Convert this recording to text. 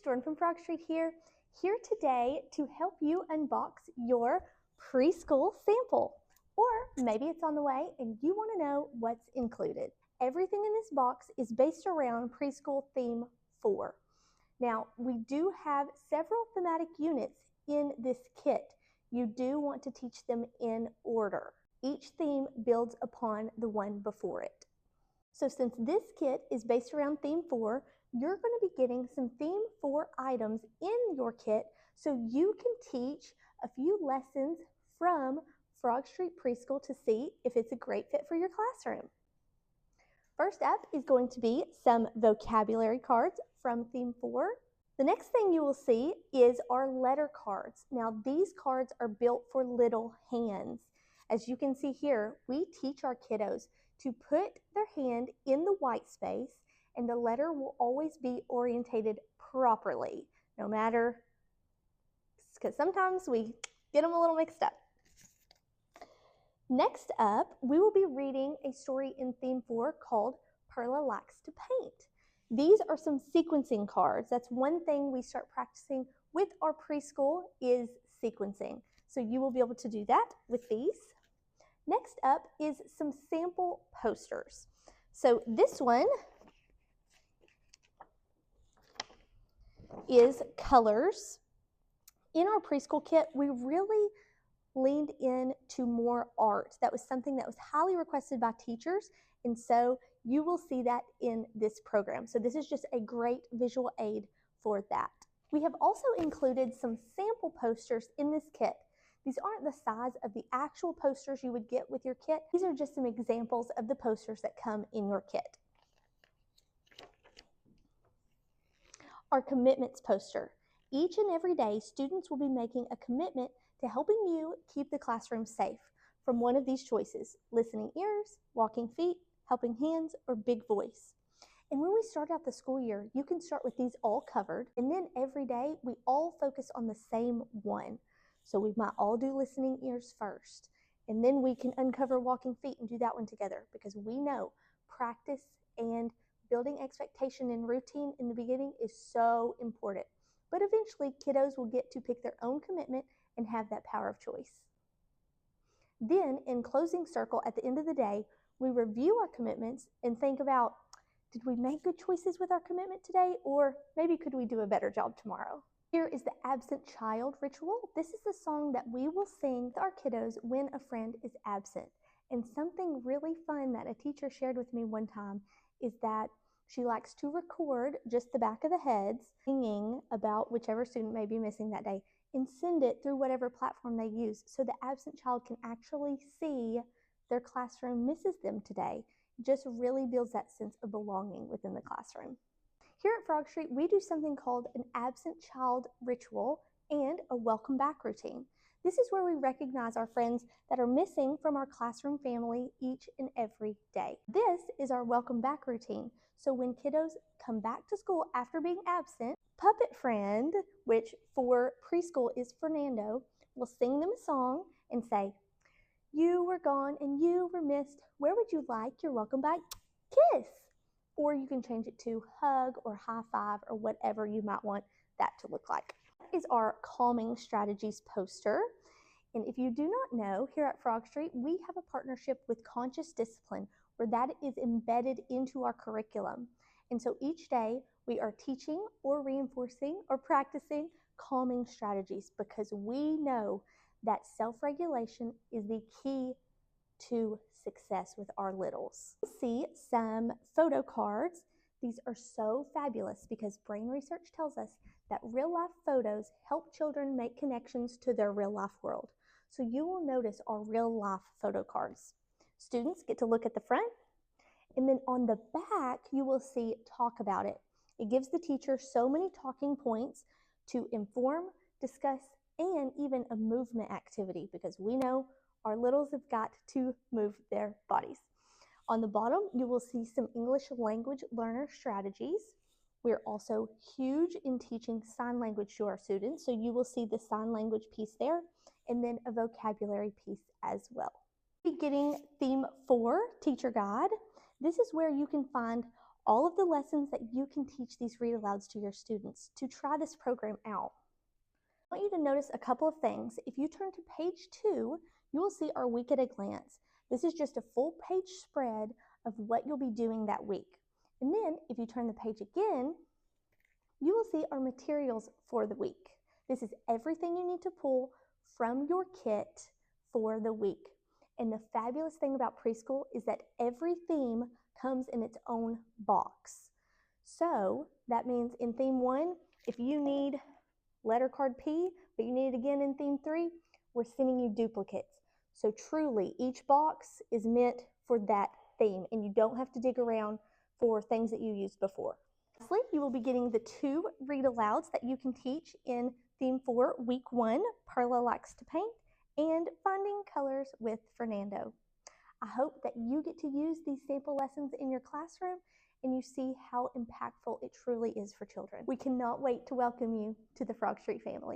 Jordan from Frog Street here today to help you unbox your preschool sample. Or maybe it's on the way and you want to know what's included. Everything in this box is based around Preschool Theme 4. Now, we do have several thematic units in this kit. You do want to teach them in order. Each theme builds upon the one before it. So since this kit is based around Theme 4, you're going to be getting some Theme 4 items in your kit so you can teach a few lessons from Frog Street Preschool to see if it's a great fit for your classroom. First up is going to be some vocabulary cards from Theme 4. The next thing you will see is our letter cards. Now these cards are built for little hands. As you can see here, we teach our kiddos to put their hand in the white space and the letter will always be orientated properly, no matter, because sometimes we get them a little mixed up. Next up, we will be reading a story in Theme 4 called Perla Likes to Paint. These are some sequencing cards. That's one thing we start practicing with our preschool is sequencing. So you will be able to do that with these. Next up is some sample posters. So this one is colors. In our preschool kit, we really leaned into more art. That was something that was highly requested by teachers, and so you will see that in this program. So this is just a great visual aid for that. We have also included some sample posters in this kit. These aren't the size of the actual posters you would get with your kit. These are just some examples of the posters that come in your kit. Our commitments poster. Each and every day, students will be making a commitment to helping you keep the classroom safe from one of these choices: listening ears, walking feet, helping hands, or big voice. And when we start out the school year, you can start with these all covered, and then every day we all focus on the same one. So we might all do listening ears first, and then we can uncover walking feet and do that one together, because we know practice and building expectation and routine in the beginning is so important. But eventually, kiddos will get to pick their own commitment and have that power of choice. Then, in closing circle, at the end of the day, we review our commitments and think about, did we make good choices with our commitment today, or maybe could we do a better job tomorrow? Here is the absent child ritual. This is the song that we will sing with our kiddos when a friend is absent. And something really fun that a teacher shared with me one time is that she likes to record just the back of the heads, singing about whichever student may be missing that day, and send it through whatever platform they use so the absent child can actually see their classroom misses them today. It just really builds that sense of belonging within the classroom. Here at Frog Street, we do something called an absent child ritual and a welcome back routine. This is where we recognize our friends that are missing from our classroom family each and every day. This is our welcome back routine. So when kiddos come back to school after being absent, Puppet Friend, which for preschool is Fernando, will sing them a song and say, "You were gone and you were missed. Where would you like your welcome back kiss?" Or you can change it to hug or high five or whatever you might want that to look like. That is our calming strategies poster. And if you do not know, here at Frog Street, we have a partnership with Conscious Discipline where that is embedded into our curriculum. And so each day we are teaching or reinforcing or practicing calming strategies because we know that self-regulation is the key to success with our littles. See some photo cards. These are so fabulous because brain research tells us that real life photos help children make connections to their real life world. So you will notice our real life photo cards. Students get to look at the front, and then on the back you will see talk about it. It gives the teacher so many talking points to inform, discuss, and even a movement activity because we know our littles have got to move their bodies. On the bottom, you will see some English language learner strategies. We're also huge in teaching sign language to our students, so you will see the sign language piece there, and then a vocabulary piece as well. Beginning Theme 4 Teacher Guide. This is where you can find all of the lessons that you can teach these read alouds to your students to try this program out. I want you to notice a couple of things. If you turn to page 2, you will see our week at a glance. This is just a full page spread of what you'll be doing that week. And then if you turn the page again, you will see our materials for the week. This is everything you need to pull from your kit for the week. And the fabulous thing about preschool is that every theme comes in its own box. So that means in theme 1, if you need letter card P, but you need it again in theme 3, we're sending you duplicates. So truly, each box is meant for that theme, and you don't have to dig around for things that you used before. Lastly, you will be getting the 2 read alouds that you can teach in theme 4, week 1, Perla Likes to Paint, and Finding Colors with Fernando. I hope that you get to use these sample lessons in your classroom and you see how impactful it truly is for children. We cannot wait to welcome you to the Frog Street family.